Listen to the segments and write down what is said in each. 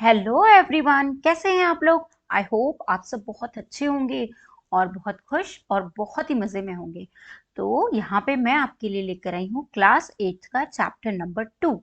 Hello everyone, कैसे हैं आप लोग। आई होप आप सब बहुत अच्छे होंगे और बहुत खुश और बहुत ही मज़े में होंगे। तो यहाँ पे मैं आपके लिए लेकर आई हूँ क्लास 8 का चैप्टर नंबर 2।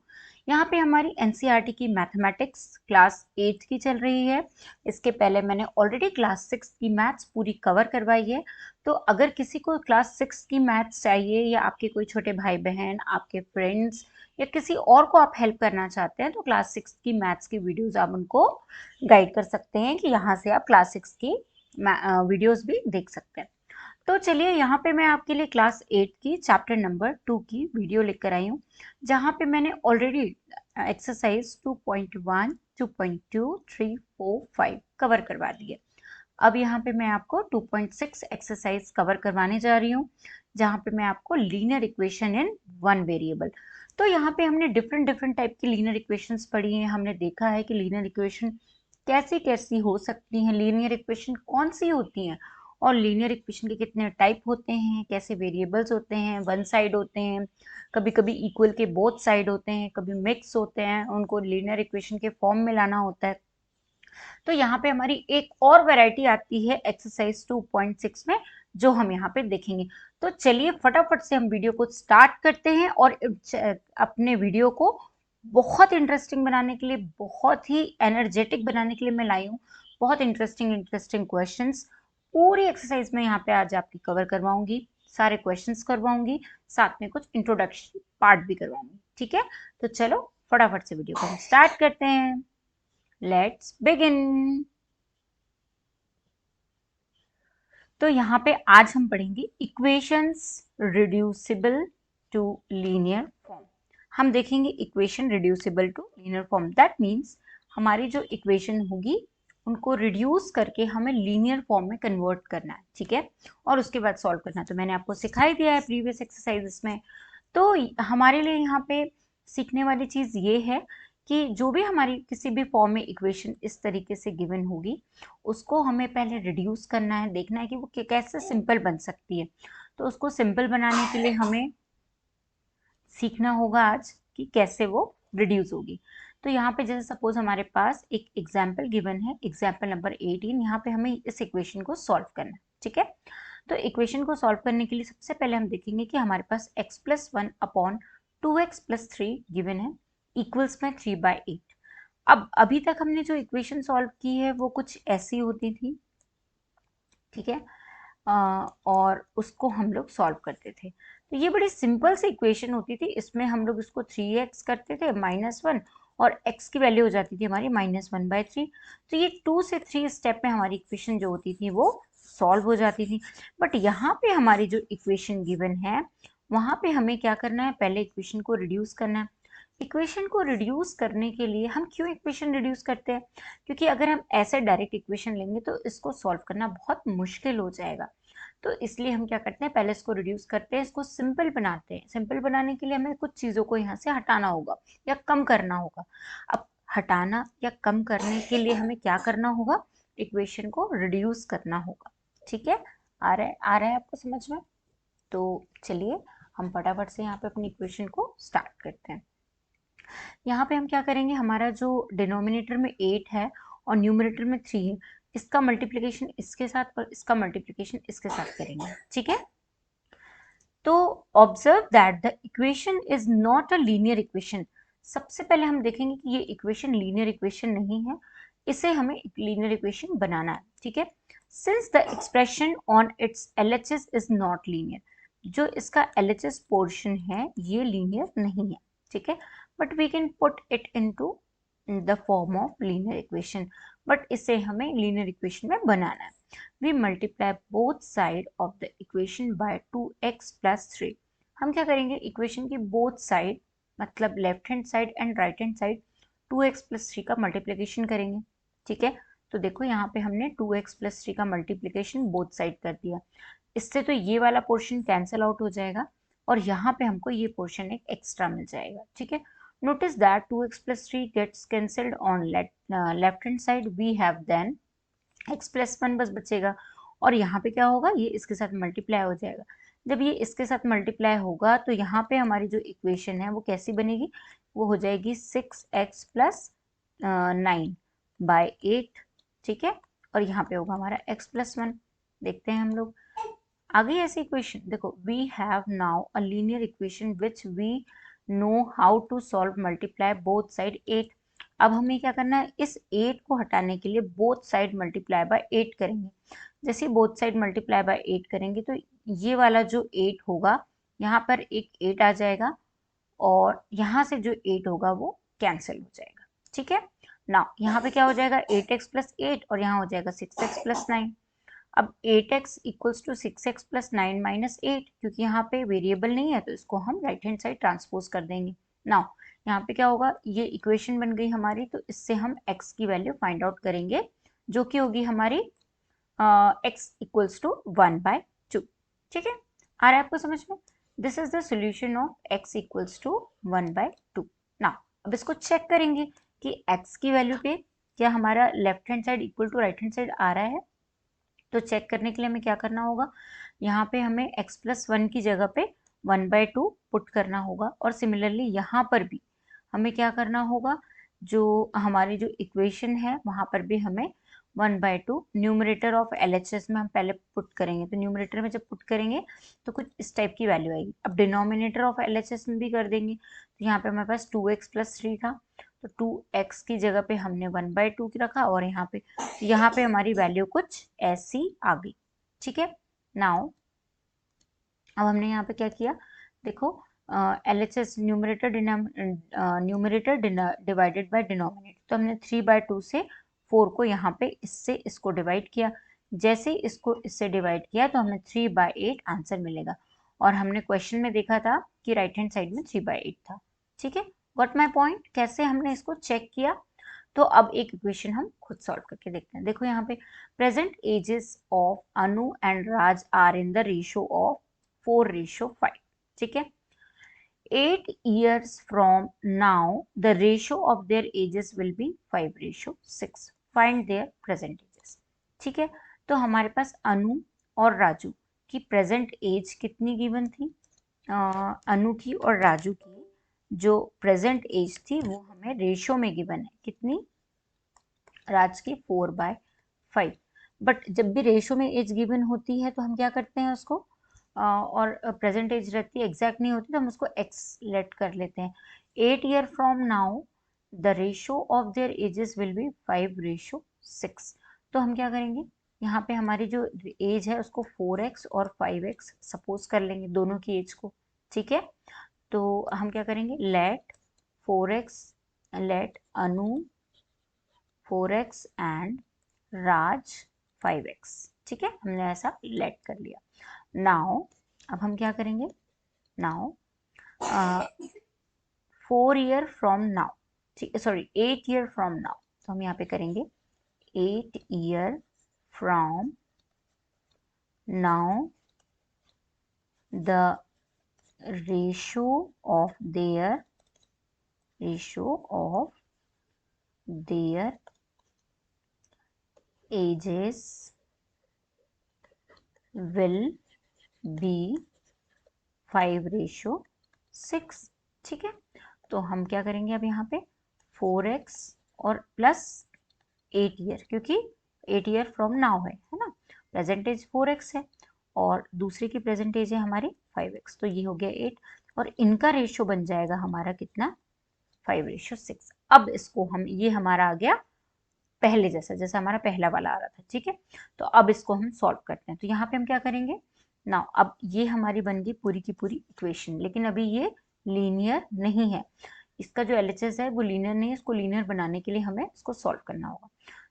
यहाँ पे हमारी एनसीईआरटी की मैथमेटिक्स क्लास 8 की चल रही है। इसके पहले मैंने ऑलरेडी क्लास 6 की मैथ्स पूरी कवर करवाई है। तो अगर किसी को क्लास 6 की मैथ्स चाहिए या आपके कोई छोटे भाई बहन, आपके फ्रेंड्स या किसी और को आप हेल्प करना चाहते हैं तो क्लास 6 की मैथ्स की वीडियोस आप उनको गाइड कर सकते हैं कि यहाँ से आप क्लास 6 की वीडियोस भी देख सकते हैं। तो चलिए, यहाँ पे मैं आपके लिए क्लास 8 की चैप्टर नंबर 2 की वीडियो लेकर आई हूँ, जहाँ पे मैंने ऑलरेडी एक्सरसाइज 2.1, 2.2, 3, 4, 5 कवर करवा दी है। अब यहाँ पे मैं आपको 2.6 एक्सरसाइज कवर करवाने जा रही हूँ, जहाँ पे मैं आपको linear equation in one variable. तो यहाँ पे हमने डिफरेंट डिफरेंट टाइप की लीनियर इक्वेशंस पढ़ी हैं। हमने देखा है कि लीनियर इक्वेशन कैसी कैसी हो सकती हैं, लीनियर इक्वेशन कौन सी होती हैं और लीनियर इक्वेशन के कितने टाइप होते हैं, कैसे वेरिएबल्स होते हैं, वन साइड होते हैं, कभी कभी इक्वल के बोथ साइड होते हैं, कभी मिक्स होते हैं, उनको लीनियर इक्वेशन के फॉर्म में लाना होता है। तो यहाँ पे हमारी एक और वैरायटी आती है एक्सरसाइज 2.6 में, जो हम यहाँ पे देखेंगे। तो चलिए फटाफट से हम वीडियो को स्टार्ट करते हैं और अपने वीडियो को बहुत इंटरेस्टिंग बनाने के लिए, बहुत ही एनर्जेटिक बनाने के लिए मैं लाई हूँ बहुत इंटरेस्टिंग इंटरेस्टिंग क्वेश्चंस। पूरी एक्सरसाइज में यहाँ पे आज आपकी कवर करवाऊंगी, सारे क्वेश्चंस करवाऊंगी, साथ में कुछ इंट्रोडक्शन पार्ट भी करवाऊंगी। ठीक है, तो चलो फटाफट से वीडियो को हम स्टार्ट करते हैं। Let's begin. तो यहाँ पे आज हम पढ़ेंगे equations reducible to linear form. हम देखेंगे equation reducible to linear form. That means हमारी जो इक्वेशन होगी उनको रिड्यूस करके हमें लीनियर फॉर्म में कन्वर्ट करना है। ठीक है, और उसके बाद सॉल्व करना है। तो मैंने आपको सिखाई दिया है प्रीवियस एक्सरसाइजेस में। तो हमारे लिए यहाँ पे सीखने वाली चीज ये है कि जो भी हमारी किसी भी फॉर्म में इक्वेशन इस तरीके से गिवन होगी, उसको हमें पहले रिड्यूस करना है, देखना है कि वो कैसे सिंपल बन सकती है। तो उसको सिंपल बनाने के लिए हमें सीखना होगा आज कि कैसे वो रिड्यूस होगी। तो यहाँ पे जैसे सपोज हमारे पास एक एग्जाम्पल गिवन है, एग्जाम्पल नंबर 18। यहाँ पे हमें इस इक्वेशन को सॉल्व करना है। ठीक है, तो इक्वेशन को सॉल्व करने के लिए सबसे पहले हम देखेंगे कि हमारे पास x+1/2x+3 गिवन है, इक्वल्स में 3/8। अब अभी तक हमने जो इक्वेशन सॉल्व की है वो कुछ ऐसी होती थी। ठीक है, और उसको हम लोग सॉल्व करते थे। तो ये बड़ी सिंपल सी इक्वेशन होती थी। इसमें हम लोग इसको 3x करते थे -1 और x की वैल्यू हो जाती थी हमारी -1/3। तो ये 2 से 3 स्टेप में हमारी इक्वेशन जो होती थी वो सॉल्व हो जाती थी। बट यहाँ पे हमारी जो इक्वेशन गिवन है वहाँ पे हमें क्या करना है, पहले इक्वेशन को रिड्यूस करना है। इक्वेशन को रिड्यूस करने के लिए हम क्यों इक्वेशन रिड्यूस करते हैं, क्योंकि अगर हम ऐसे डायरेक्ट इक्वेशन लेंगे तो इसको सॉल्व करना बहुत मुश्किल हो जाएगा। तो इसलिए हम क्या करते हैं, पहले इसको रिड्यूस करते हैं, इसको सिंपल बनाते हैं। सिंपल बनाने के लिए हमें कुछ चीज़ों को यहाँ से हटाना होगा या कम करना होगा। अब हटाना या कम करने के लिए हमें क्या करना होगा, इक्वेशन को रिड्यूस करना होगा। ठीक है, आ रहा है आपको समझ में। तो चलिए हम फटाफट से यहाँ पे अपनी इक्वेशन को स्टार्ट करते हैं। यहाँ पे हम क्या करेंगे, हमारा जो डिनोमिनेटर में 8 है और न्यूमरेटर में 3 है, इसका मल्टीप्लिकेशन इसके साथ और इसका मल्टीप्लिकेशन इसके साथ करेंगे। ठीक है, तो observe that the equation is not a linear equation. सबसे पहले हम देखेंगे कि ये इक्वेशन लीनियर इक्वेशन नहीं है, इसे हमें लीनियर इक्वेशन बनाना है। ठीक है, since the expression on it's LHS is not linear, जो इसका एलएचएस पोर्शन है ये लीनियर नहीं है। ठीक है, but we can put it into the form of linear equation, but इसे हमें लीनियर इक्वेशन में बनाना है। we multiply both side of the equation by 2x plus 3। हम क्या करेंगे, इक्वेशन की बोथ साइड मतलब left hand side and right hand side 2x plus 3 का मल्टीप्लिकेशन करेंगे। ठीक है, तो देखो यहाँ पे हमने 2x plus 3 का मल्टीप्लिकेशन बोथ साइड कर दिया। इससे तो ये वाला पोर्शन कैंसिल आउट हो जाएगा और यहाँ पे हमको ये पोर्शन एक एक्स्ट्रा मिल जाएगा। ठीक है, notice that 2x plus 3 gets cancelled on left hand side, we have then x+1 बस बचेगा। और यहाँ पे क्या होगा, ये इसके साथ मल्टीप्लाई हो जाएगा। जब ये इसके साथ मल्टीप्लाई होगा तो यहाँ पे हमारी जो इक्वेशन है वो कैसी बनेगी, वो हो जाएगी 6x + 9। बाय 8, ठीक है, और यहाँ पे होगा हमारा x+1। देखते हैं हम लोग आगे ऐसे इक्वेशन। देखो, we have now a linear equation which we know how to solve multiply both side 8। अब हमें क्या करना है, इस 8 को हटाने के लिए बोथ साइड मल्टीप्लाई बाय 8 करेंगे। जैसे बोथ साइड मल्टीप्लाई बाय 8 करेंगे तो ये वाला जो 8 होगा, यहाँ पर एक 8 आ जाएगा और यहाँ से जो 8 होगा वो कैंसिल हो जाएगा, ठीक है ना। यहाँ पे क्या हो जाएगा, 8x+8 और यहाँ हो जाएगा 6x+9। अब 8x इक्वल्स टू 6x+9 -8, क्योंकि यहाँ पे वेरिएबल नहीं है तो इसको हम राइट हैंड साइड ट्रांसपोज कर देंगे। नाउ यहाँ पे क्या होगा, ये इक्वेशन बन गई हमारी, तो इससे हम x की वैल्यू फाइंड आउट करेंगे जो कि होगी हमारी x इक्वल्स टू 1/2। ठीक है, आ रहा है आपको समझ में। This is the solution of x equals to 1/2। Now अब इसको चेक करेंगे कि x की वैल्यू पे क्या हमारा left hand side equal to right hand side आ रहा है। तो चेक करने के लिए हमें क्या करना होगा, यहाँ पे हमें x+1 की जगह पे 1/2 पुट करना होगा और सिमिलरली यहाँ पर भी हमें क्या करना होगा, जो हमारी जो इक्वेशन है वहाँ पर भी हमें 1/2 न्यूमरेटर ऑफ LHS में हम पहले पुट करेंगे। तो न्यूमरेटर में जब पुट करेंगे तो कुछ इस टाइप की वैल्यू आएगी। अब डिनोमिनेटर ऑफ LHS में भी कर देंगे। तो यहाँ पे हमारे पास 2x+3 था, तो 2x की जगह पे हमने 1/2 की रखा और यहाँ पे हमारी वैल्यू कुछ ऐसी आ गई। ठीक है, नाउ अब हमने यहाँ पे क्या किया, देखो LHS numerator divided by denominator, तो हमने 3/2 से 4 को यहाँ पे इससे इसको डिवाइड किया। जैसे इसको इससे डिवाइड किया तो हमें 3/8 आंसर मिलेगा। और हमने क्वेश्चन में देखा था कि राइट हैंड साइड में 3/8 था। ठीक है, गॉट माई पॉइंट। कैसे हमने इसको चेक किया, तो अब एक इक्वेशन हम खुद सॉल्व करके देखते हैं। देखो यहाँ पे present ages of Anu and Raj are in the ratio of 4:5। ठीक है, 8 years from now the ratio of their ages will be 5:6। find their present ages। ठीक है, तो हमारे पास अनु और राजू की प्रेजेंट एज कितनी गिवन थी, अनु की और राजू की जो प्रेजेंट एज थी वो हमें रेशियो में गिवन है। कितनी, राज की 4/5। बट जब भी रेशियो में एज गिवन होती है तो हम क्या करते हैं उसको, और प्रेजेंट एज रहती है एग्जैक्ट नहीं होती तो हम उसको एक्स लेट कर लेते हैं। 8 year from now the ratio of their edges will be 5:6। तो हम क्या करेंगे, यहाँ पे हमारी जो एज है उसको 4x और 5x सपोज कर लेंगे, दोनों की एज को। ठीक है, तो हम क्या करेंगे, let 4x, let Anu 4x and Raj 5x। ठीक है, हमने ऐसा लेट कर लिया। नाउ अब हम क्या करेंगे, नाउ 4 year फ्रॉम नाउ, ठीक है, सॉरी 8 year फ्रॉम नाउ, तो हम यहाँ पे करेंगे 8 year from now the ratio of their ages will be 5:6। ठीक है, तो हम क्या करेंगे अब यहाँ पे 4x और प्लस 8 year, क्योंकि 8 year फ्रॉम नाउ है ना, प्रेजेंट एज 4x है और दूसरे की प्रेजेंट एज है हमारी 5x, तो ये हो गया 8 और इनका रेशियो बन जाएगा हमारा कितना, 5:6। अब इसको हम, ये हमारा आ गया पहले जैसा हमारा पहला वाला आ रहा था। ठीक है, तो अब इसको हम सॉल्व करते हैं। तो यहाँ पे हम क्या करेंगे ना, अब ये हमारी बन गई पूरी की पूरी इक्वेशन, लेकिन अभी ये लीनियर नहीं है, इसका जो LHS है वो लीनियर नहीं है, इसको लीनियर बनाने के लिए हमें इसको सॉल्व करना होगा।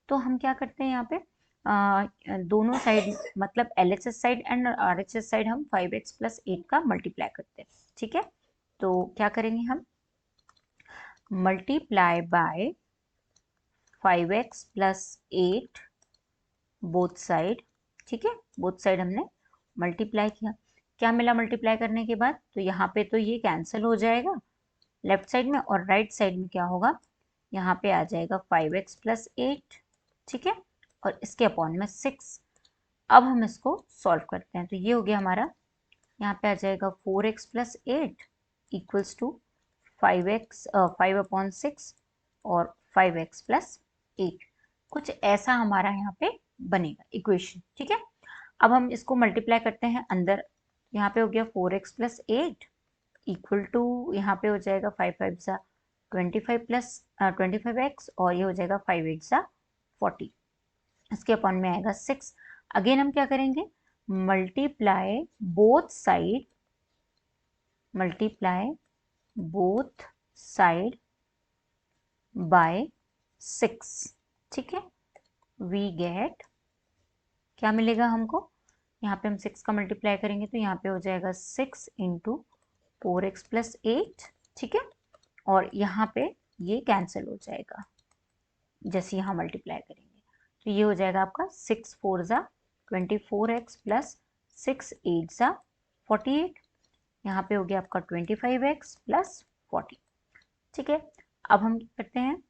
तो हम क्या करते हैं यहाँ पे, दोनों साइड मतलब LHS side and RHS side हम 5x+8 का मल्टीप्लाई करते हैं। ठीक है, तो क्या करेंगे हम, multiply by 5x+8 both side. ठीक है, बोथ साइड हमने मल्टीप्लाई किया। क्या मिला मल्टीप्लाई करने के बाद, तो यहाँ पे तो ये कैंसिल हो जाएगा लेफ्ट साइड में और राइट साइड में क्या होगा, यहाँ पे आ जाएगा 5x+8। ठीक है, और इसके अपॉन में 6। अब हम इसको सॉल्व करते हैं, तो ये हो गया हमारा, यहाँ पे आ जाएगा 4x+8 इक्वल्स टू 5/6 और 5x+8। कुछ ऐसा हमारा यहाँ पे बनेगा इक्वेशन, ठीक है। अब हम इसको मल्टीप्लाई करते हैं अंदर, यहाँ पे हो गया 4x प्लस 8 इक्वल टू, यहाँ पे हो जाएगा 5 5 सा 25 प्लस 25x, और ये हो जाएगा 5 8 सा 40, इसके अपॉन में आएगा 6। अगेन हम क्या करेंगे, multiply both side, multiply both side by 6, ठीक है। वी गेट, क्या मिलेगा हमको, यहाँ पे हम 6 का मल्टीप्लाई करेंगे तो यहाँ पे हो जाएगा 6 इंटू 4x प्लस 8, ठीक है। और यहाँ पे ये कैंसिल हो जाएगा जैसे यहाँ मल्टीप्लाई करेंगे, तो ये हो जाएगा आपका 6 4 ज़ा 24x प्लस 6 8 ज़ा 48, यहाँ पे हो गया आपका 25x प्लस 40, ठीक है। अब हम करते हैं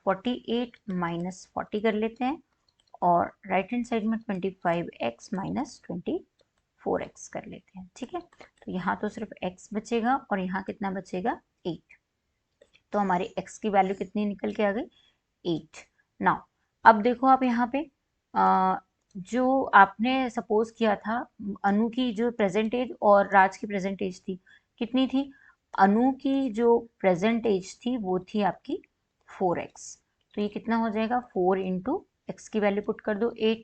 48 माइनस 40 कर लेते हैं, और राइट हैंड साइड में 25x माइनस 24x कर लेते हैं, ठीक है। तो यहाँ तो सिर्फ x बचेगा और यहाँ कितना बचेगा 8, तो हमारी x की वैल्यू कितनी निकल के आ गई 8। नाउ अब देखो आप यहाँ पे जो आपने सपोज किया था, अनु की जो प्रेजेंट एज और राज की प्रेजेंट एज थी, कितनी थी, अनु की जो प्रेजेंट एज थी वो थी आपकी 4x, तो ये कितना हो जाएगा 4 इंटू एक्स की वैल्यू पुट कर दो 8,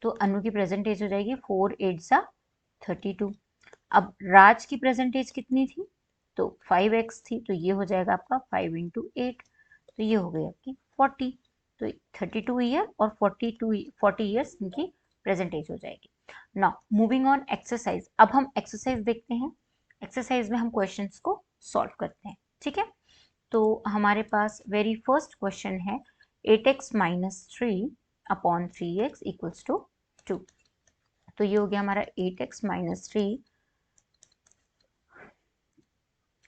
तो अनु की प्रेजेंट एज हो जाएगी 4 8 सा 32। अब राज की प्रेजेंट एज कितनी थी, तो 5x थी, तो ये हो जाएगा आपका 5 इंटू 8, तो ये हो गई आपकी 40, तो 32 ईयर और 40 ईयर्स इनकी प्रेजेंट एज हो जाएगी। नाउ मूविंग ऑन एक्सरसाइज, अब हम एक्सरसाइज देखते हैं। एक्सरसाइज में हम क्वेश्चंस को सॉल्व करते हैं, ठीक है। तो हमारे पास वेरी फर्स्ट क्वेश्चन है 8x minus 3 upon 3x equals to 2, तो ये हो गया हमारा 8x minus 3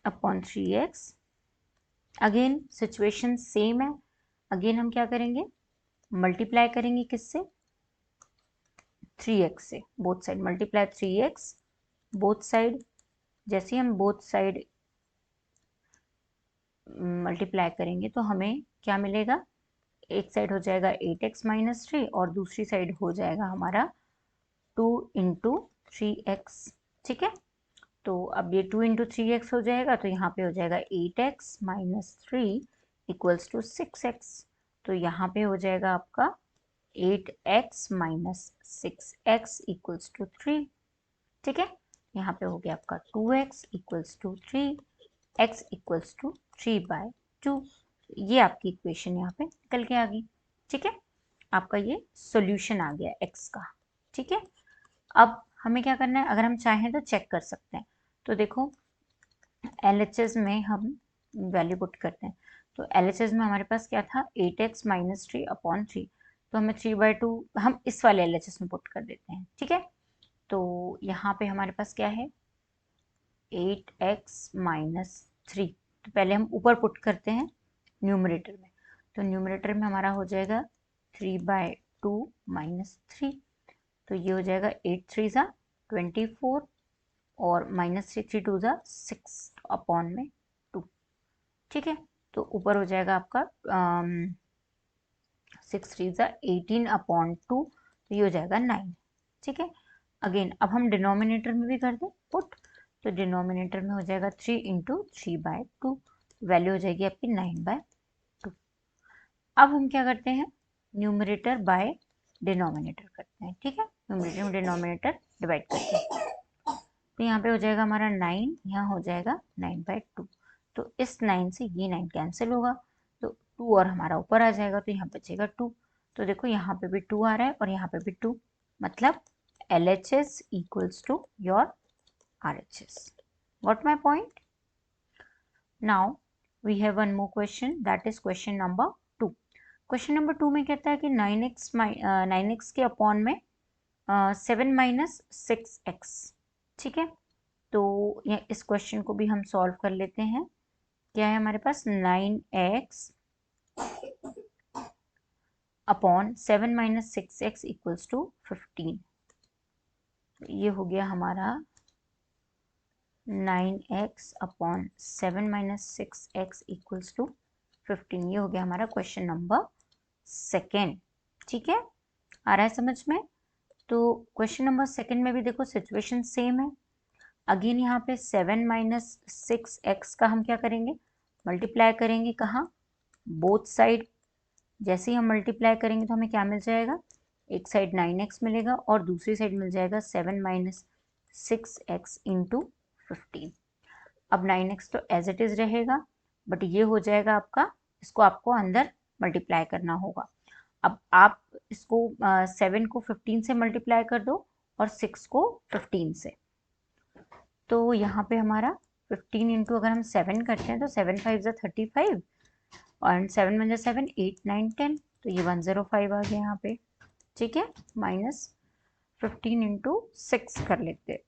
upon 3x। Again situation same है, अगेन हम क्या करेंगे, मल्टीप्लाई करेंगे किससे, 3x से, both side multiply 3x both side, जैसे हम बोथ साइड मल्टीप्लाई करेंगे तो हमें क्या मिलेगा, एक साइड हो जाएगा 8x माइनस 3 और दूसरी साइड हो जाएगा हमारा 2 इंटू 3x, ठीक है। तो अब ये 2 इंटू 3x हो जाएगा, तो यहाँ पे हो जाएगा 8x minus 3 equals to 6x, तो यहाँ पे हो जाएगा आपका 8x minus 6x equals to 3, ठीक है। यहाँ पे हो गया आपका 2x equals to 3, x equals to 3/2, ये आपकी इक्वेशन यहाँ पे निकल के आ गई, ठीक है। आपका ये सॉल्यूशन आ गया x का, ठीक है। अब हमें क्या करना है, अगर हम चाहें तो चेक कर सकते हैं, तो देखो LHS में हम वैल्यू पुट करते हैं, तो LHS में हमारे पास क्या था 8x माइनस 3 अपॉन 3, तो हमें 3/2 हम इस वाले LHS में पुट कर देते हैं, ठीक है। तो यहाँ पे हमारे पास क्या है 8x माइनस 3, तो पहले हम ऊपर पुट करते हैं न्यूमरेटर में, तो न्यूमरेटर में हमारा हो जाएगा 3/2 माइनस 3, तो ये हो जाएगा 8 3 ज़ा 24 और माइनस 3 3 2 ज़ा 6 अपॉन में 2, ठीक है। तो ऊपर हो जाएगा आपका 6 3 ज़ा 18 अपॉन 2, तो ये हो जाएगा 9, ठीक है। अगेन अब हम डिनोमिनेटर में भी कर दें पुट, तो डिनोमिनेटर में हो जाएगा 3 इंटू 3/2, वैल्यू हो जाएगी आपकी 9/2। अब हम क्या करते हैं, न्यूमरेटर बाय डिनोमिनेटर करते हैं, ठीक है। न्यूमरेटर में डिनोमिनेटर डिवाइड करते हैं, तो यहाँ पे हो जाएगा हमारा 9, यहाँ हो जाएगा 9/2, तो इस 9 से ये 9 कैंसिल होगा, तो 2 और हमारा ऊपर आ जाएगा, तो यहाँ बचेगा 2, तो देखो यहाँ पे भी 2 आ रहा है और यहाँ पे भी 2, मतलब LHS equals to your RHS. Got my point? Now we have one more question, that is question number 2. Question number 2 में कहता है कि 9x के अपॉन में 7 माइनस 6x, ठीक है। तो इस क्वेश्चन को भी हम सॉल्व कर लेते हैं। क्या है हमारे पास 9x upon 7 minus 6x equals to 15, ये हो गया हमारा 9x upon 7 minus 6x equals to 15, ये हो गया हमारा क्वेश्चन नंबर सेकेंड। ठीक है, आ रहा है समझ में? तो क्वेश्चन नंबर सेकेंड में भी देखो सिचुएशन सेम है। अगेन यहाँ पे 7 माइनस 6x का हम क्या करेंगे, मल्टीप्लाई करेंगे कहाँ, बोथ साइड। जैसे ही हम मल्टीप्लाई करेंगे तो हमें क्या मिल जाएगा, एक साइड 9x मिलेगा और दूसरी साइड मिल जाएगा 7 माइनस 6x इंटू 15। अब 9x तो एज इट इज रहेगा, बट ये हो जाएगा आपका, इसको आपको अंदर मल्टीप्लाई करना होगा। अब आप इसको 7 को 15 से मल्टीप्लाई कर दो और 6 को 15 से। तो यहाँ पे हमारा 15 इंटू अगर हम 7 करते हैं तो 7 5 ज़ा 35 और 7 1 ज़ा 7 8 9 10, तो ये 105 आ गया यहाँ पे। ठीक है, माइनस 15 इंटू 6 कर लेते,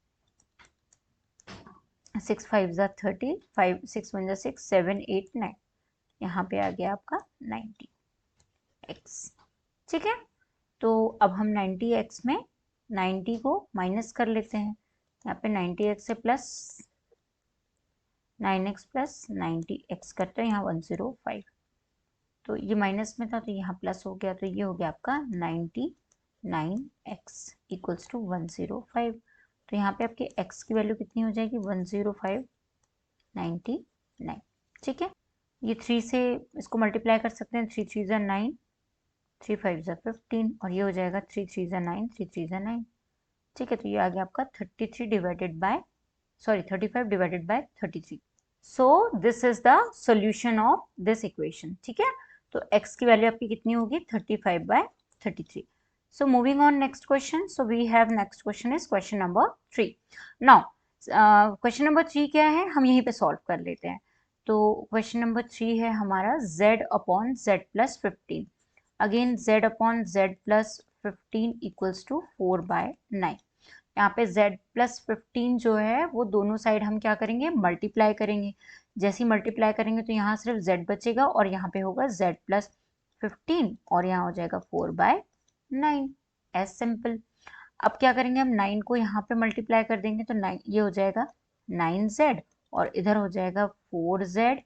6 5 ज़ा 30, 5 6 1 ज़ा 6 7 8 9, यहाँ पे आ गया आपका 90x। ठीक है, तो अब हम 90x में 90 को माइनस कर लेते हैं, यहाँ पे 90x से प्लस 9x प्लस 90x करते हैं, यहाँ 105, तो ये माइनस में था तो यहाँ प्लस हो गया, तो ये हो गया आपका 99x इक्वल्स टू 105। तो यहाँ पे आपके x की वैल्यू कितनी हो जाएगी, 10599। ठीक है, ये 3 से इसको मल्टीप्लाई कर सकते हैं, 3 3 ज़ा 9, 3 5 ज़ा 15 और ये हो जाएगा 3 3 ज़ा 9, 3 3 ज़ा 9। ठीक है, तो ये आ गया आपका 35 divided by 33। So this is the solution of this equation. ठीक है, तो x की वैल्यू आपकी कितनी होगी, 35/33। So moving on next question. So we have next question is question number 3। Now question number 3 क्या है, हम यहीं पे सॉल्व कर लेते हैं। तो क्वेश्चन नंबर 3 है हमारा z upon z plus 15। Again z upon z plus 15 equals to 4/9। यहाँ पे z प्लस 15 जो है वो दोनों साइड हम क्या करेंगे, मल्टीप्लाई करेंगे। जैसे ही मल्टीप्लाई करेंगे तो यहाँ सिर्फ z बचेगा और यहाँ पे होगा z प्लस 15 और यहाँ हो जाएगा 4/9, एज सिंपल। अब क्या करेंगे, हम 9 को यहाँ पे मल्टीप्लाई कर देंगे तो 9 ये हो जाएगा 9z और इधर हो जाएगा 4z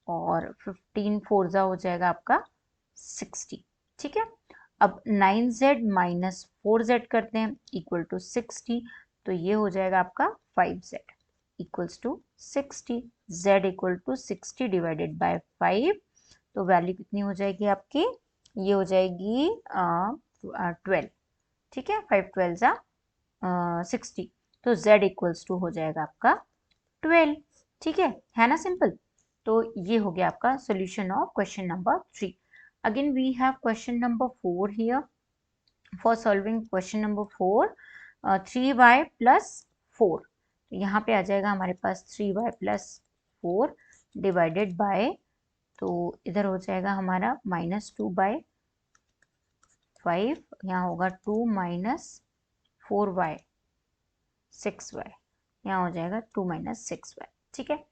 और 15 4 जा हो जाएगा आपका 60। ठीक है, अब 9z माइनस 4z करते हैं इक्वल टू 60, तो ये हो जाएगा आपका 5z equals to 60। z equal to 60 divided by 5, तो वैल्यू कितनी हो जाएगी आपकी, ये हो जाएगी 12। ठीक है, 5 12 जा 60, तो z इक्वल्स टू हो जाएगा आपका 12। ठीक है ना, सिंपल। तो ये हो गया आपका solution of question number 3। Again we have question number 4 here. For solving question number 4, 3y plus 4, तो यहाँ पे आ जाएगा हमारे पास 3y प्लस 4 डिवाइडेड बाय, तो इधर हो जाएगा हमारा -2/5, यहाँ होगा 2 माइनस 4y 6y, यहाँ हो जाएगा 2 माइनस 6y। ठीक है,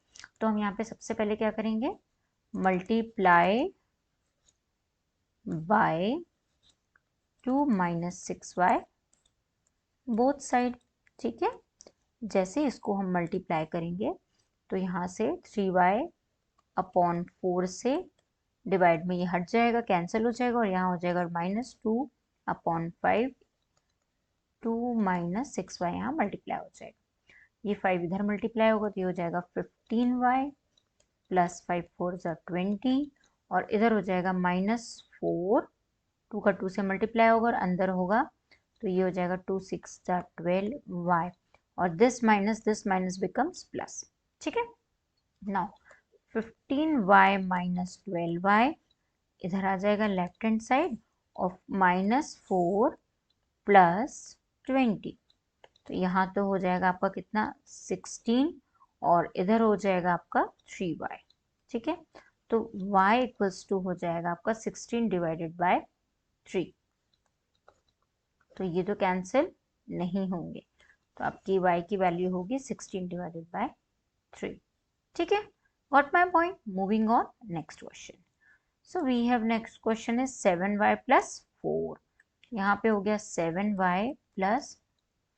तो हम यहाँ पे सबसे पहले क्या करेंगे, multiply by 2 minus 6y both side. ठीक है, जैसे इसको हम मल्टीप्लाई करेंगे तो यहाँ से 3y अपॉन 4 से डिवाइड में ये हट जाएगा, कैंसिल हो जाएगा और यहाँ हो जाएगा -2 अपॉन 5, 2 माइनस 6y यहाँ मल्टीप्लाई हो जाएगा, ये 5 इधर मल्टीप्लाई होगा तो ये हो जाएगा 15y प्लस 5 4 ज़ा 20 और इधर हो जाएगा -4, 2 का 2 से मल्टीप्लाई होगा और अंदर होगा तो ये हो जाएगा 2 6 ज़ा 12y और दिस माइनस बिकम्स प्लस। ठीक है, नाउ 15y माइनस 12y इधर आ जाएगा left hand side of -4 plus 20, तो यहाँ तो हो जाएगा आपका कितना 16 और इधर हो जाएगा आपका 3y। ठीक है, तो y इक्वल्स टू हो जाएगा आपका 16 डिवाइडेड बाय 3, तो ये तो कैंसिल नहीं होंगे, तो आपकी y की वैल्यू होगी 16 डिवाइडेड बाय 3। ठीक है, got my point. Moving on next question. So we have next question is 7y plus 4। यहाँ पे हो गया 7y प्लस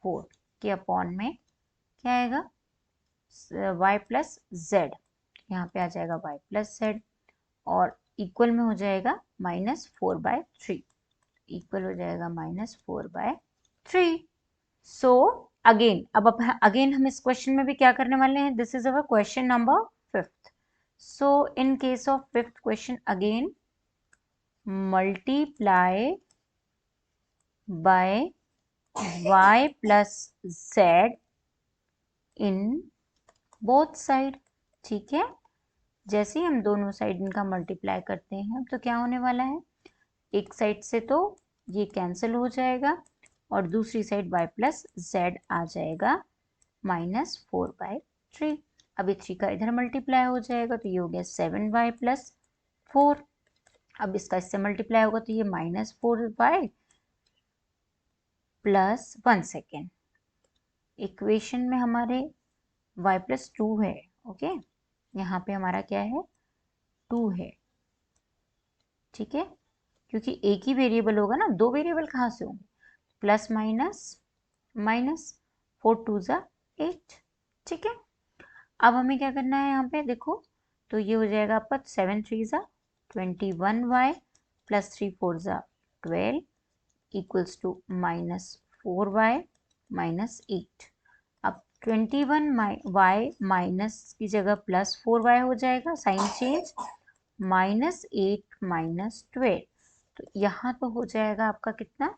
4 के अपॉन में क्या आएगा, y प्लस z, यहाँ पे आ जाएगा y प्लस z और इक्वल में हो जाएगा -4/3, इक्वल हो जाएगा -4/3। सो अगेन, अब अगेन हम इस क्वेश्चन में भी क्या करने वाले हैं, this is our question number 5th। So in case of 5th question, again multiply by y plus z in both side. ठीक है, जैसे ही हम दोनों साइड इनका मल्टीप्लाई करते हैं तो क्या होने वाला है, एक साइड से तो ये कैंसिल हो जाएगा और दूसरी साइड y प्लस z आ जाएगा -4/3। अभी 3 का इधर मल्टीप्लाई हो जाएगा तो ये हो गया 7y प्लस 4। अब इसका इससे मल्टीप्लाई होगा तो ये -4y प्लस 1 सेकेंड। इक्वेशन में हमारे y प्लस 2 है, ओके, यहाँ पे हमारा क्या है, 2 है। ठीक है, क्योंकि एक ही वेरिएबल होगा ना, दो वेरिएबल कहाँ से होंगे, प्लस माइनस माइनस, 4 2 ज़ा 8। ठीक है, अब हमें क्या करना है यहाँ पे देखो, तो ये हो जाएगा आपका 7 3 ज़ा 21y प्लस 3 4 ज़ा 12 इक्वल्स टू -4y -8। अब 21y माइनस की जगह +4y हो जाएगा, साइन चेंज, -8 -12, तो यहाँ तो हो जाएगा आपका कितना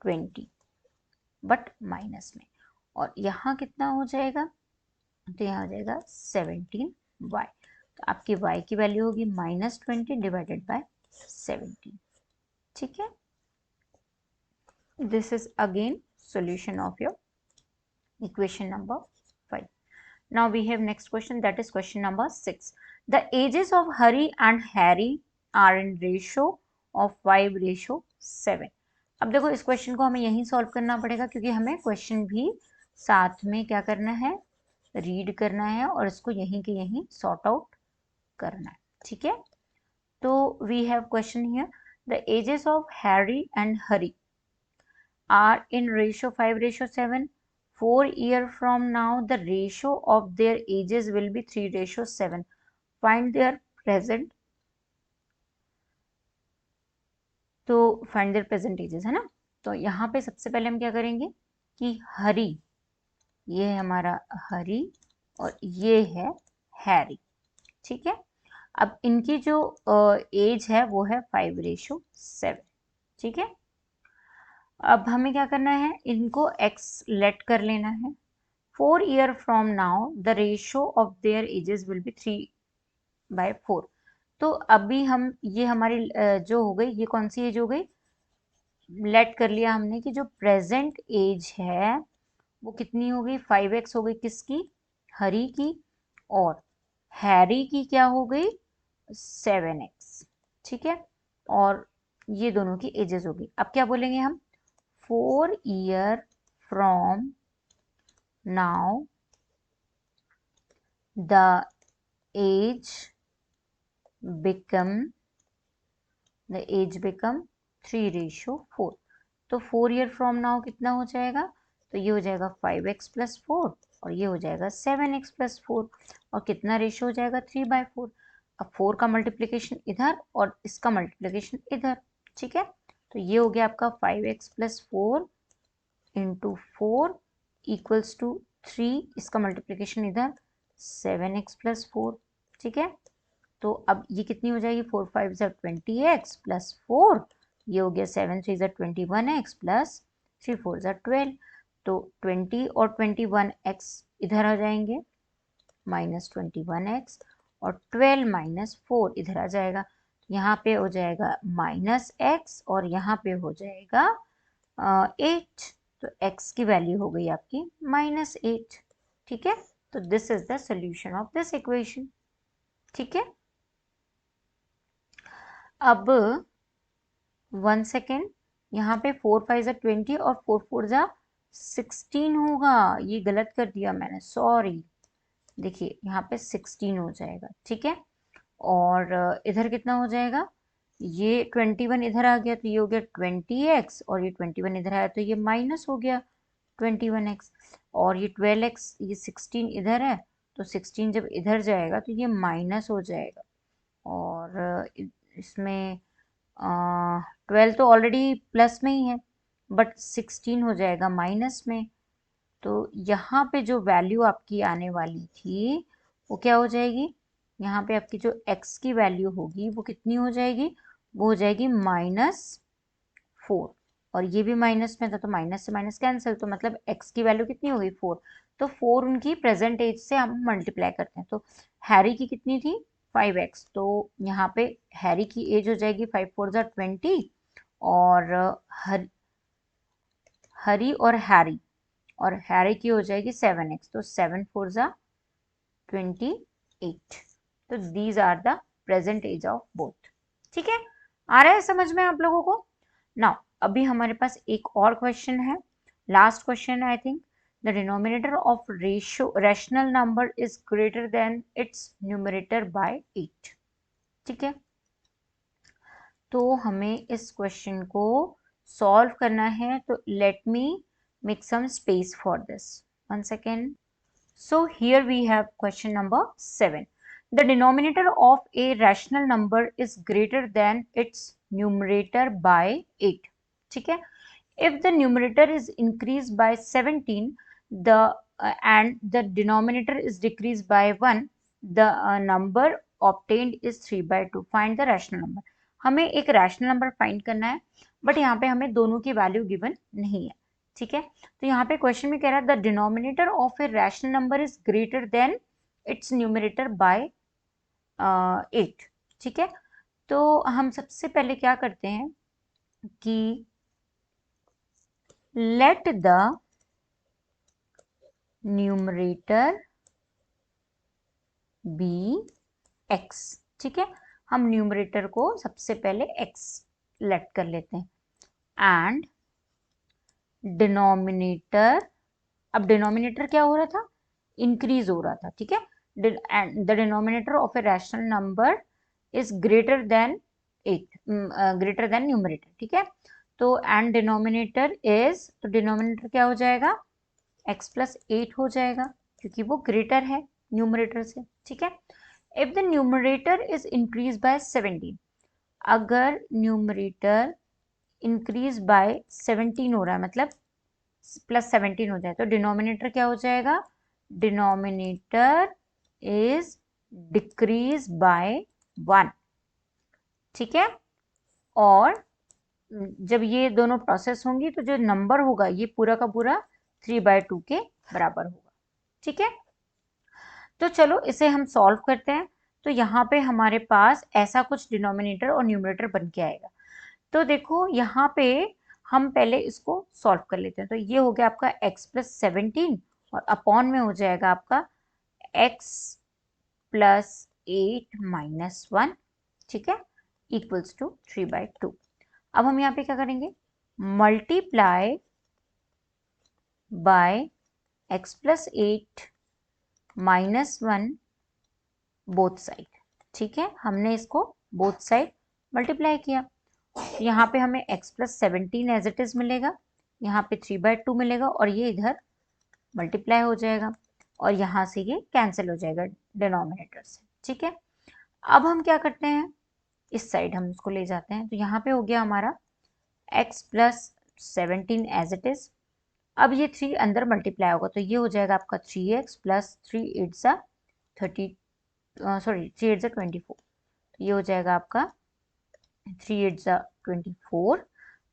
20, बट माइनस में, और यहाँ कितना हो जाएगा, तो यहाँ हो जाएगा 17y। तो आपकी y की वैल्यू होगी -20 डिवाइडेड बाय 17। ठीक है, this is again solution of your equation number 5. Now we have next question, that is question number 6. The ages of Hari and Harry are in ratio of 5:7. अब देखो इस question को हमें यहीं solve करना पड़ेगा क्योंकि हमें क्वेश्चन भी साथ में क्या करना है, रीड करना है और इसको यहीं के यहीं सॉर्ट आउट करना है। ठीक है, तो we have question here, the ages of Harry and Hari are in ratio 5:7. 4 years from now, the ratio of their ages will be 3:7. Find their present. तो find their present ages है ना, तो यहाँ पे सबसे पहले हम क्या करेंगे कि हरी, ये है हमारा हरी और ये है हैरी। ठीक है, अब इनकी जो एज है वो है 5:7। ठीक है, अब हमें क्या करना है, इनको x लेट कर लेना है। 4 year from now the ratio of their ages will be 3/4। तो अभी हम ये हमारी जो हो गई, ये कौन सी एज हो गई, लेट कर लिया हमने कि जो प्रेजेंट एज है वो कितनी हो गई, 5x हो गई, किसकी, हरी की, और हैरी की क्या हो गई, 7x। ठीक है, और ये दोनों की एजेस हो गई। अब क्या बोलेंगे हम, 4 year from now the age become 3:4। तो 4 year from now कितना हो जाएगा, तो ये हो जाएगा 5x प्लस 4 और ये हो जाएगा 7x प्लस 4, और कितना रेशियो हो जाएगा 3/4। अब 4 का मल्टीप्लिकेशन इधर और इसका मल्टीप्लिकेशन इधर। ठीक है, तो ये हो गया आपका 5x plus 4 into 4 equals to 3, इसका मल्टीप्लिकेशन इधर 7x प्लस 4। ठीक है, तो अब ये कितनी हो जाएगी, 4 5 ज़ा 20x प्लस 4, ये हो गया 7 3 ज़ा 21x प्लस 3 4 ज़ा 12। तो 20 और 21x इधर आ जाएंगे, -21x, और 12 -4 इधर आ जाएगा, यहाँ पे हो जाएगा -x और यहाँ पे हो जाएगा 8। तो x की वैल्यू हो गई आपकी -8। ठीक है, तो this is the solution of this equation. ठीक है, अब 1 सेकेंड, यहाँ पे 4 5 ज़ा 20 और 4 4 ज़ा 16 होगा, ये गलत कर दिया मैंने, सॉरी। देखिए यहाँ पे 16 हो जाएगा। ठीक है, और इधर कितना हो जाएगा, ये 21 इधर आ गया तो ये हो गया 20x, और ये 21 इधर आया तो ये माइनस हो गया 21x, और ये 12x, ये 16 इधर है तो 16 जब इधर जाएगा तो ये माइनस हो जाएगा, और इसमें 12 तो ऑलरेडी प्लस में ही है, बट 16 हो जाएगा माइनस में। तो यहाँ पे जो वैल्यू आपकी आने वाली थी वो क्या हो जाएगी, यहाँ पे आपकी जो x की वैल्यू होगी वो कितनी हो जाएगी, वो हो जाएगी -4। और ये भी माइनस में था तो माइनस से माइनस कैंसिल, तो मतलब x की वैल्यू कितनी हो गई 4। तो 4 उनकी प्रेजेंट एज से हम मल्टीप्लाई करते हैं, तो हैरी की कितनी थी 5x, तो यहाँ पे हैरी की एज हो जाएगी 5 4 जा 20, और हरी और हैरी की हो जाएगी 7x, तो 7 4 जा 28। तो these are the present age of both. ठीक है, आ रहा है समझ में आप लोगों को। नाउ अभी हमारे पास एक और क्वेश्चन है, last question I think. The denominator of rational number is greater than it's numerator bye 8। ठीक है, तो हमें इस क्वेश्चन को सॉल्व करना है, तो let me make some space for this, 1 second. So here we have question number 7. The denominator of a rational number is greater than its numerator by 8. ठीक है, if the numerator is increased by 17 and the denominator is decreased by 1, the number obtained is 3/2. Find the rational number. हमें एक rational number find करना है, but यहाँ पे हमें दोनों की वैल्यू गिवन नहीं है। ठीक है, तो यहाँ पे क्वेश्चन में कह रहा है the denominator of a rational number is greater than it's numerator bye 8। ठीक है, तो हम सबसे पहले क्या करते हैं कि let the numerator be x। ठीक है, हम न्यूमरेटर को सबसे पहले x लेट कर लेते हैं, एंड डिनोमिनेटर, अब डिनोमिनेटर क्या हो रहा था, इंक्रीज हो रहा था। ठीक है, the denominator of a rational number is greater than 8, greater than numerator. ठीक है, तो एंड डिनोमिनेटर इज, तो डिनोमिनेटर क्या हो जाएगा x प्लस 8 हो जाएगा, क्योंकि वो ग्रेटर है न्यूमरेटर से। ठीक है, if the numerator is increase by 17, अगर न्यूमरेटर इंक्रीज बाय 17 हो रहा है, मतलब प्लस 17 हो जाए, तो डिनोमिनेटर क्या हो जाएगा, डिनोमिनेटर इज डिक्रीज बाय 1। ठीक है, और जब ये दोनों प्रोसेस होंगी तो जो नंबर होगा ये पूरा का पूरा 3/2 के बराबर होगा। ठीक है, तो चलो इसे हम सॉल्व करते हैं। तो यहाँ पे हमारे पास ऐसा कुछ डिनोमिनेटर और न्यूमरेटर बन के आएगा। तो देखो यहाँ पे हम पहले इसको सॉल्व कर लेते हैं। तो ये हो गया आपका x प्लस 17, और अपॉन में हो जाएगा आपका x प्लस 8 माइनस 1। ठीक है, इक्वल्स टू 3/2। अब हम यहाँ पे क्या करेंगे, multiply by x plus 8 minus 1 both side. ठीक है, हमने इसको बोथ साइड मल्टीप्लाई किया, यहाँ पे हमें x plus 17 as it is मिलेगा, यहाँ पे 3/2 मिलेगा, और ये इधर मल्टीप्लाई हो जाएगा, और यहाँ से ये कैंसिल हो जाएगा डिनोमिनेटर से। ठीक है, अब हम क्या करते हैं, इस साइड हम इसको ले जाते हैं, तो यहाँ पे हो गया हमारा x plus 17 as it is. अब ये 3 अंदर मल्टीप्लाई होगा, तो ये हो जाएगा आपका 3x प्लस 3 8 जा 30, सॉरी 3 8 जा 24, तो ये हो जाएगा आपका 3 8 जा 24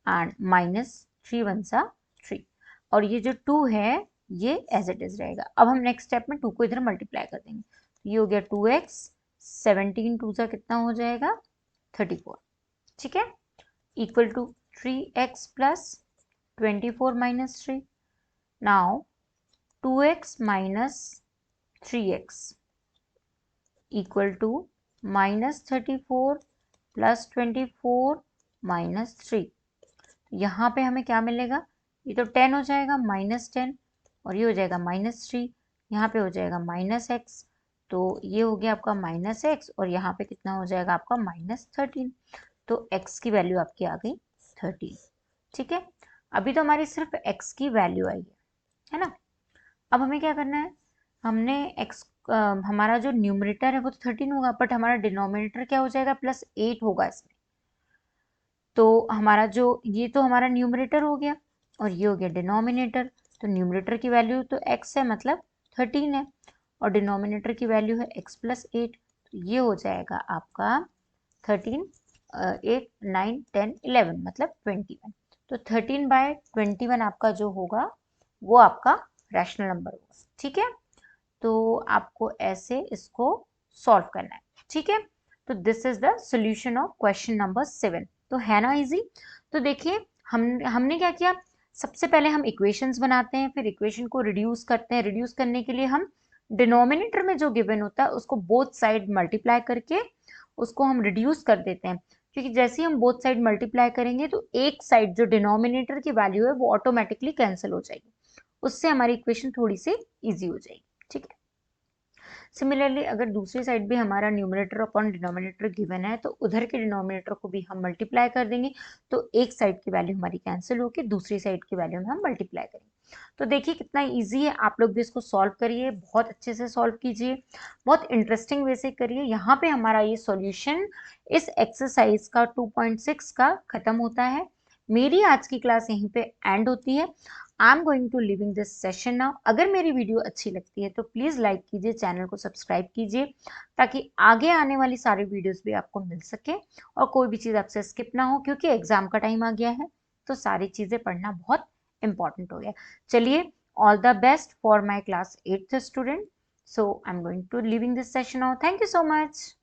एंड माइनस 3 1 जा 3, और ये जो 2 है ये एज इट इज रहेगा। अब हम नेक्स्ट स्टेप में 2 को इधर मल्टीप्लाई कर देंगे, तो ये हो गया 2x, 17 2 जा कितना हो जाएगा 34। ठीक है, equal to 3x plus 24 minus 3। Now 2x minus 3x equal to minus 34 plus 24 minus 3। यहाँ पे हमें क्या मिलेगा, ये तो 10 हो जाएगा -10, और ये हो जाएगा -3, यहाँ पे हो जाएगा -x, तो ये हो गया आपका -x, और यहाँ पे कितना हो जाएगा आपका -13, तो x की वैल्यू आपकी आ गई 13। ठीक है, अभी तो हमारी सिर्फ x की वैल्यू आई है ना। अब हमें क्या करना है, हमने x हमारा जो न्यूमरेटर है वो तो 13 होगा, बट हमारा डिनोमिनेटर क्या हो जाएगा, +8 होगा इसमें। तो हमारा जो ये तो हमारा न्यूमरेटर हो गया और ये हो गया डिनोमिनेटर। तो न्यूमरेटर की वैल्यू तो x है, मतलब 13 है, और डिनोमिनेटर की वैल्यू है x + 8। तो ये हो जाएगा आपका 13, 8, 9, 10, 11 मतलब 21। तो 13/21 आपका जो होगा वो आपका रैशनल नंबर होगा। ठीक है, तो आपको ऐसे इसको सॉल्व करना है। ठीक है, तो this is the solution of question number 7। तो है ना इजी। तो देखिए हमने क्या किया, सबसे पहले हम इक्वेशंस बनाते हैं, फिर इक्वेशन को रिड्यूस करते हैं। रिड्यूस करने के लिए हम डिनोमिनेटर में जो गिवन होता है उसको बोथ साइड मल्टीप्लाई करके उसको हम रिड्यूस कर देते हैं, क्योंकि जैसे ही हम बोथ साइड मल्टीप्लाई करेंगे तो एक साइड जो डिनोमिनेटर की वैल्यू है वो ऑटोमेटिकली कैंसिल हो जाएगी, उससे हमारी इक्वेशन थोड़ी सी इजी हो जाएगी। ठीक है, सिमिलरली अगर दूसरी साइड भी हमारा न्यूमरेटर अपॉन डिनोमिनेटर गिवन है तो उधर के डिनोमिनेटर को भी हम मल्टीप्लाई कर देंगे, तो एक साइड की वैल्यू हमारी कैंसिल होकर दूसरी साइड की वैल्यू में हम मल्टीप्लाई करेंगे। तो देखिए कितना इजी है, आप लोग भी इसको सॉल्व करिए, बहुत अच्छे से सॉल्व कीजिए, बहुत इंटरेस्टिंग वे से करिए। यहाँ पे हमारा ये सॉल्यूशन इस एक्सरसाइज का 2.6 का खत्म होता है। मेरी आज की क्लास यहीं पे एंड होती है। I am going to living this session now. अगर मेरी वीडियो अच्छी लगती है तो प्लीज़ लाइक कीजिए, चैनल को सब्सक्राइब कीजिए, ताकि आगे आने वाली सारी वीडियोस भी आपको मिल सके और कोई भी चीज़ आपसे स्किप ना हो, क्योंकि एग्जाम का टाइम आ गया है तो सारी चीज़ें पढ़ना बहुत इंपॉर्टेंट हो गया। चलिए, all the best for my class 8th student. So I am going to living this session now. Thank you so much.